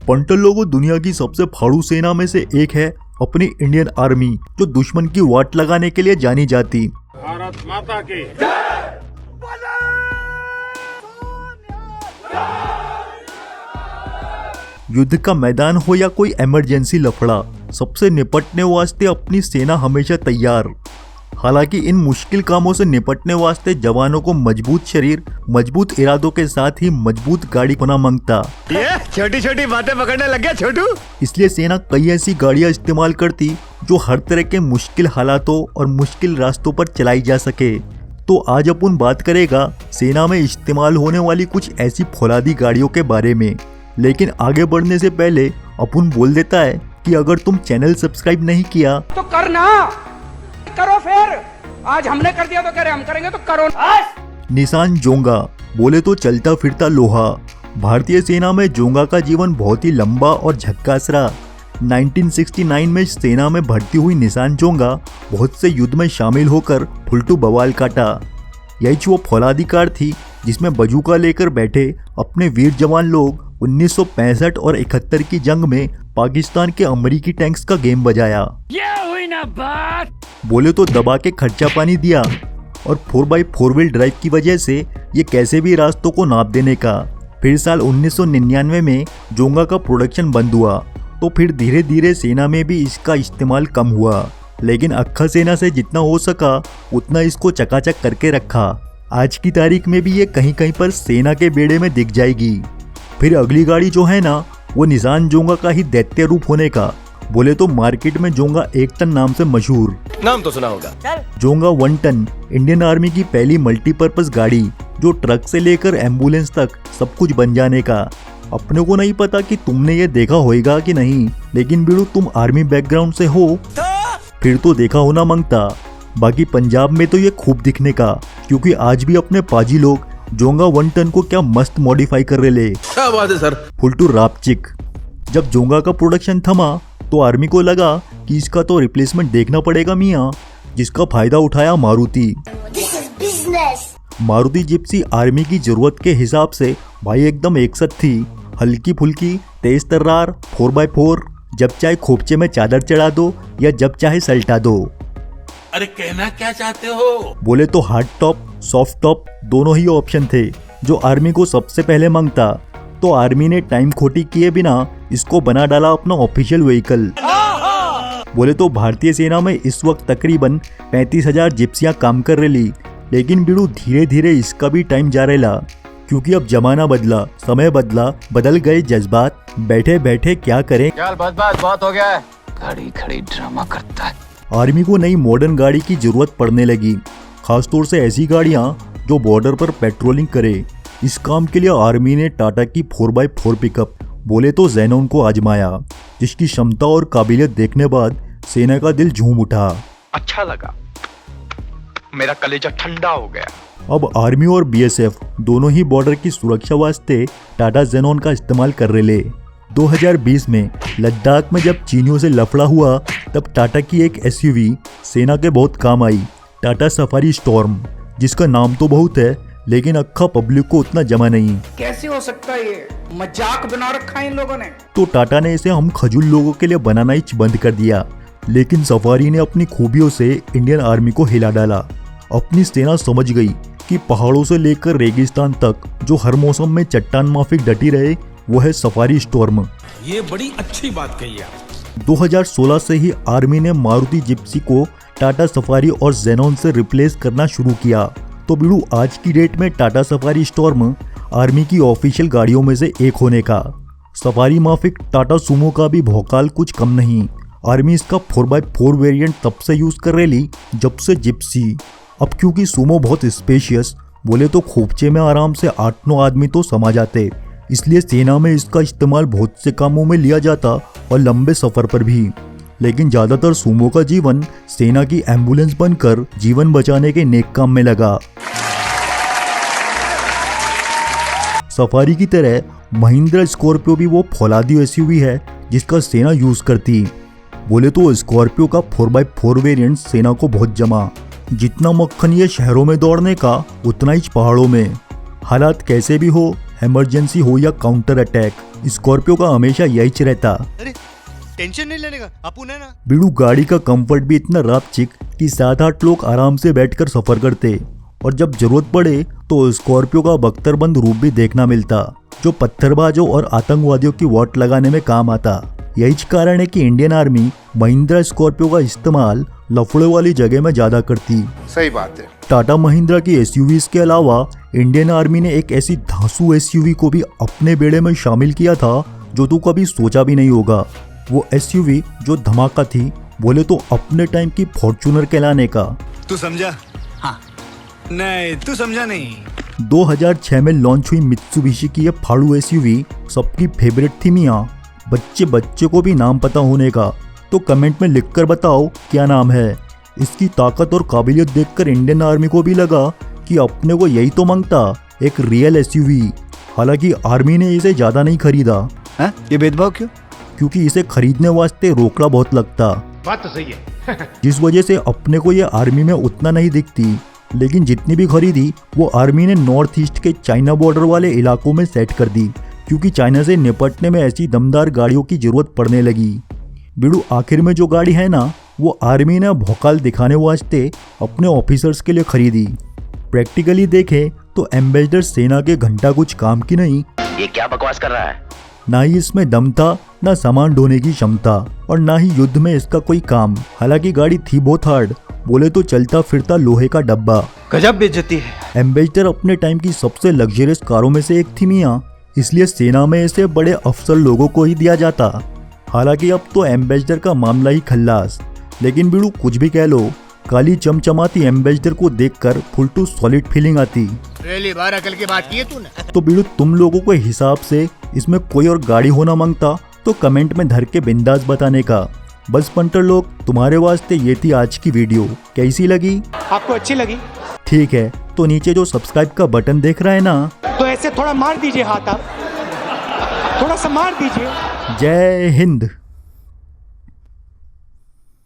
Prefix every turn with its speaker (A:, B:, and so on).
A: पंटल लोगों, दुनिया की सबसे फाड़ू सेना में से एक है अपनी इंडियन आर्मी, जो दुश्मन की वाट लगाने के लिए जानी जाती।
B: भारत माता की
A: युद्ध का मैदान हो या कोई इमरजेंसी लफड़ा, सबसे निपटने वास्ते अपनी सेना हमेशा तैयार। हालांकि इन मुश्किल कामों से निपटने वास्ते जवानों को मजबूत शरीर, मजबूत इरादों के साथ ही मजबूत गाड़ी होना मांगता।
C: ये छोटी छोटी बातें पकड़ने लग गया छोटू।
A: इसलिए सेना कई ऐसी गाड़ियां इस्तेमाल करती जो हर तरह के मुश्किल हालातों और मुश्किल रास्तों पर चलाई जा सके। तो आज अपन बात करेगा सेना में इस्तेमाल होने वाली कुछ ऐसी फौलादी गाड़ियों के बारे में। लेकिन आगे बढ़ने से पहले अपन बोल देता है कि अगर तुम चैनल सब्सक्राइब नहीं किया
D: तो करना, करो फिर। आज हमने कर दिया तो कह रहे हम करेंगे तो करो।
A: निसान जोंगा बोले तो चलता फिरता लोहा। भारतीय सेना में जोंगा का जीवन बहुत ही लंबा और झक्कास रहा। 1969 में सेना में भर्ती हुई निसान जोंगा बहुत से युद्ध में शामिल होकर फुलटू बवाल काटा। यही वो फौलादी कार थी जिसमें बजूका लेकर बैठे अपने वीर जवान लोग 1965 और 71 की जंग में पाकिस्तान के अमेरिकी टैंक्स का गेम बजाया।
D: ये हुई ना बात।
A: बोले तो दबा के खर्चा पानी दिया और 4x4 व्हील ड्राइव की वजह से ये कैसे भी रास्तों को नाप देने का। फिर साल 1999 में जोंगा का प्रोडक्शन बंद हुआ, तो फिर धीरे धीरे सेना में भी इसका इस्तेमाल कम हुआ। लेकिन अक्खा सेना से जितना हो सका उतना इसको चकाचक करके रखा। आज की तारीख में भी ये कहीं कहीं पर सेना के बेड़े में दिख जाएगी। फिर अगली गाड़ी जो है ना, वो निसान जोंगा का ही दैत्य रूप होने का। बोले तो मार्केट में जोंगा 1 टन नाम से मशहूर।
C: नाम तो सुना होगा।
A: जोंगा 1 टन इंडियन आर्मी की पहली मल्टीपर्पज गाड़ी, जो ट्रक से लेकर एम्बुलेंस तक सब कुछ बन जाने का। अपने को नहीं पता कि तुमने ये देखा होगा कि नहीं, लेकिन बिड़ू तुम आर्मी बैकग्राउंड से हो फिर तो देखा होना मांगता। बाकी पंजाब में तो ये खूब दिखने का, क्योंकि आज भी अपने पाजी लोग जोंगा 1 टन को क्या मस्त मॉडिफाई कर रहे।
C: क्या बात है सर।
A: फुलटू रापचिक। जब जोंगा का प्रोडक्शन थमा तो आर्मी को लगा कि इसका तो रिप्लेसमेंट देखना पड़ेगा मियाँ, जिसका फायदा उठाया मारुति। मारुति जिप्सी आर्मी की जरूरत के हिसाब से भाई एकदम एकसथ थी। हल्की फुल्की, तेज तर्रार, 4x4, जब चाहे खोपचे में चादर चढ़ा दो या जब चाहे सल्टा दो।
B: अरे कहना क्या चाहते हो?
A: बोले तो हार्ड टॉप, सॉफ्ट टॉप दोनों ही ऑप्शन थे जो आर्मी को सबसे पहले मांगता। तो आर्मी ने टाइम खोटी किए बिना इसको बना डाला अपना ऑफिशियल व्हीकल। बोले तो भारतीय सेना में इस वक्त तकरीबन 35,000 जिप्सियां काम कर रही। लेकिन बिड़ू धीरे धीरे इसका भी टाइम जा रहा, क्योंकि अब जमाना बदला, समय बदला, बदल गए जज्बात। बैठे बैठे क्या करें,
C: चल बस बहुत हो गया है। खड़ी खड़ी ड्रामा करता है।
A: आर्मी को नई मॉडर्न गाड़ी की जरूरत पड़ने लगी, खासतौर से ऐसी गाड़ियां जो बॉर्डर पर पेट्रोलिंग करे। इस काम के लिए आर्मी ने टाटा की 4x4 पिकअप बोले तो जेनॉन को आजमाया, जिसकी क्षमता और काबिलियत देखने बाद सेना का दिल झूम उठा।
E: अच्छा लगा, मेरा कलेजा ठंडा हो गया।
A: अब आर्मी और बीएसएफ दोनों ही बॉर्डर की सुरक्षा वास्ते टाटा जेनॉन का इस्तेमाल कर रहे। 2020 में लद्दाख में जब चीनियों से लफड़ा हुआ, तब टाटा की एक एसयूवी सेना के बहुत काम आई, टाटा सफारी स्टॉर्म, जिसका नाम तो बहुत है लेकिन अक्खा पब्लिक को उतना जमा नहीं।
D: कैसे हो सकता है, ये मजाक बना रखा है इन लोगों ने।
A: तो टाटा ने इसे हम खजूल लोगों के लिए बनाना ही बंद कर दिया। लेकिन सफारी ने अपनी खूबियों से इंडियन आर्मी को हिला डाला। अपनी सेना समझ गई कि पहाड़ों से लेकर रेगिस्तान तक जो हर मौसम में चट्टान माफिक डटी रहे, वो है सफारी स्टॉर्म।
B: ये बड़ी अच्छी बात कही है।
A: 2016 से ही आर्मी ने मारुति जिप्सी को टाटा सफारी और जेनॉन से रिप्लेस करना शुरू किया। तो बिड़ू आज की डेट में टाटा सफारी स्टॉर्म आर्मी की ऑफिशियल गाड़ियों में से एक होने का। सफारी माफिक टाटा सुमो का भी भौकाल कुछ कम नहीं। आर्मी इसका 4x4 वेरिएंट तब से यूज कर रही जब से जिप्सी। अब क्योंकि सुमो बहुत स्पेशियस, बोले तो खोपचे में आराम से 8-9 आदमी तो समा जाते, इसलिए सेना में इसका इस्तेमाल बहुत से कामों में लिया जाता और लंबे सफर पर भी। लेकिन ज्यादातर सुमो का जीवन सेना की एम्बुलेंस बनकर जीवन बचाने के नेक काम में लगा। सफारी की तरह महिंद्रा स्कॉर्पियो भी वो फौलादी एसयूवी है जिसका सेना यूज करती। बोले तो स्कॉर्पियो का 4x4 वेरिएंट सेना को बहुत जमा। जितना मक्खन ये शहरों में दौड़ने का, उतना ही पहाड़ों में। हालात कैसे भी हो, इमरजेंसी हो या काउंटर अटैक, स्कॉर्पियो का हमेशा यही रहता।
F: अरे टेंशन नहीं लेने का, अपुन है ना।
A: बीड़ू गाड़ी का कंफर्ट भी इतना रापचिक कि 7-8 लोग आराम से बैठकर सफर करते और जब जरूरत पड़े तो स्कॉर्पियो का बख्तरबंद रूप भी देखना मिलता, जो पत्थरबाजों और आतंकवादियों की वाट लगाने में काम आता। यही कारण है कि इंडियन आर्मी महिंद्रा स्कॉर्पियो का इस्तेमाल लफड़े वाली जगह में ज्यादा करती।
G: सही बात है।
A: टाटा महिंद्रा की एसयूवीज के अलावा इंडियन आर्मी ने एक ऐसी धांसू एसयूवी को भी अपने बेड़े में शामिल किया था जो तू कभी सोचा भी नहीं होगा। वो एसयूवी जो धमाका थी, बोले तो अपने टाइम की फॉर्च्यूनर कहलाने का।
F: तू समझा? हाँ। नहीं तू समझा नहीं।
A: 2006 में लॉन्च हुई मित्सुबिशी की ये फाड़ू एसयूवी सबकी फेवरेट थी मियाँ। बच्चे को भी नाम पता होने का, तो कमेंट में लिखकर बताओ क्या नाम है। इसकी ताकत और काबिलियत देखकर इंडियन आर्मी को भी लगा कि अपने को यही तो मांगता, एक रियल एसयूवी। हालांकि आर्मी ने इसे ज्यादा नहीं खरीदा।
F: हाँ? ये भेदभाव क्यों?
A: क्योंकि इसे खरीदने वास्ते रोकड़ा बहुत लगता,
B: बात तो सही है।
A: जिस वजह से अपने को ये आर्मी में उतना नहीं दिखती। लेकिन जितनी भी खरीदी वो आर्मी ने नॉर्थ ईस्ट के चाइना बॉर्डर वाले इलाकों में सेट कर दी, क्योंकि चाइना से निपटने में ऐसी दमदार गाड़ियों की जरूरत पड़ने लगी। बिड़ू आखिर में जो गाड़ी है ना, वो आर्मी ने भौकाल दिखाने वास्ते अपने ऑफिसर्स के लिए खरीदी। प्रैक्टिकली देखे तो एम्बेसडर सेना के घंटा कुछ काम की नहीं।
E: ये क्या बकवास कर रहा है?
A: ना ही इसमें दम था, ना सामान ढोने की क्षमता, और ना ही युद्ध में इसका कोई काम। हालांकि गाड़ी थी बहुत हार्ड, बोले तो चलता फिरता लोहे का डब्बा।
F: गजब बेइज्जती है।
A: एम्बेसडर अपने टाइम की सबसे लग्जरियस कारों में से एक थी मियाँ, इसलिए सेना में इसे बड़े अफसर लोगों को ही दिया जाता। हालांकि अब तो एम्बेसडर का मामला ही खल्लास। लेकिन बिड़ू कुछ भी कह लो, काली चमचमाती एम्बेसडर को देखकर फुल टू सॉलिड फीलिंग आती।
F: पहली बार अकल की बात की है तूने।
A: तो बिड़ू तुम लोगों के हिसाब से इसमें कोई और गाड़ी होना मांगता तो कमेंट में धर के बिंदास बताने का। बस पंटर लोग, तुम्हारे वास्ते ये थी आज की वीडियो। कैसी लगी?
D: आपको अच्छी लगी
A: ठीक है, तो नीचे जो सब्सक्राइब का बटन देख रहा है ना,
D: तो ऐसे थोड़ा मार दीजिए हाथ, आप थोड़ा सा मार दीजिए।
A: जय हिंद।